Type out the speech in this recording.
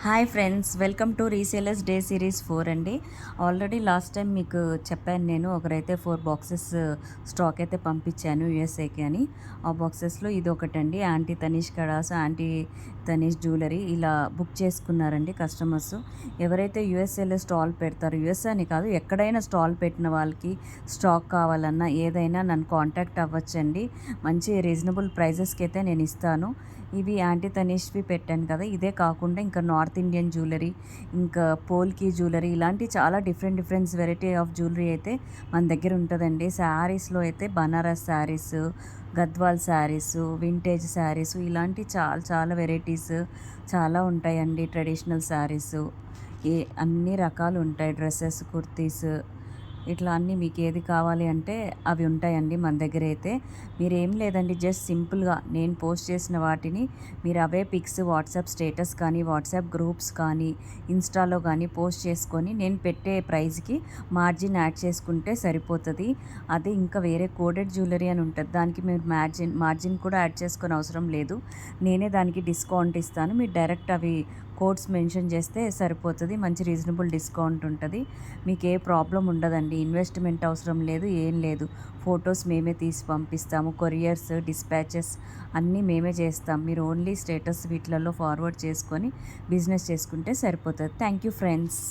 Hi friends, welcome to resellers day series 4 అండి. Already last time మీకు చెప్పాను, నేను ఒకరైతే 4 బాక్సెస్ స్టాక్ అయితే పంపించాను యూఎస్ఏకి అని. ఆ బాక్సెస్లో ఇది ఒకటండి. ఆంటీ తనీష్ కడాస్, ఆంటీ తనీష్ జ్యువెలరీ ఇలా బుక్ చేసుకున్నారండి కస్టమర్స్. ఎవరైతే యూఎస్ఏలో స్టాల్ పెడతారో, యూఎస్ఏ అని కాదు, ఎక్కడైనా స్టాల్ పెట్టిన వాళ్ళకి స్టాక్ కావాలన్నా ఏదైనా నన్ను కాంటాక్ట్ అవ్వచ్చండి. మంచి రీజనబుల్ ప్రైజెస్కి అయితే నేను ఇస్తాను. ఇవి ఆంటీ తనీష్వి పెట్టాను కదా, ఇదే కాకుండా ఇంకా నార్త్ ఇండియన్ జ్యువెలరీ, ఇంకా పోల్కి జ్యువెలరీ, ఇలాంటి చాలా డిఫరెంట్ వెరైటీ ఆఫ్ జ్యువెలరీ అయితే మన దగ్గర ఉంటుందండి. శారీస్లో అయితే బనారస్ శారీస్, గద్వాల్ శారీస్, వింటేజ్ శారీస్, ఇలాంటి చాలా చాలా వెరైటీస్ చాలా ఉంటాయండి. ట్రెడిషనల్ శారీస్ అన్ని రకాలు ఉంటాయి. డ్రెస్సెస్, కుర్తీస్, ఇట్లా అన్నీ మీకు ఏది కావాలి అంటే అవి ఉంటాయండి మన దగ్గర అయితే. మీరేం లేదండి, జస్ట్ సింపుల్గా నేను పోస్ట్ చేసిన వాటిని మీరు అవే పిక్స్ వాట్సాప్ స్టేటస్ కానీ, వాట్సాప్ గ్రూప్స్ కానీ, ఇన్స్టాలో కానీ పోస్ట్ చేసుకొని నేను పెట్టే ప్రైస్కి మార్జిన్ యాడ్ చేసుకుంటే సరిపోతుంది. అది ఇంకా వేరే కోడెడ్ జ్యువెలరీ అని ఉంటుంది, దానికి మీరు మార్జిన్ కూడా యాడ్ చేసుకొని అవసరం లేదు. నేనే దానికి డిస్కౌంట్ ఇస్తాను. మీరు డైరెక్ట్ అవి కోడ్స్ మెన్షన్ చేస్తే సరిపోతుంది. మంచి రీజనబుల్ డిస్కౌంట్ ఉంటుంది. మీకు ఏ ప్రాబ్లం ఉండదండి. ఇన్వెస్ట్మెంట్ అవసరం లేదు, ఏం లేదు. ఫొటోస్ మేమే తీసి పంపిస్తాము. కొరియర్స్, డిస్పాచెస్ అన్నీ మేమే చేస్తాం. మీరు ఓన్లీ స్టేటస్ వీటిలలో ఫార్వర్డ్ చేసుకొని బిజినెస్ చేసుకుంటే సరిపోతుంది. Thank you friends.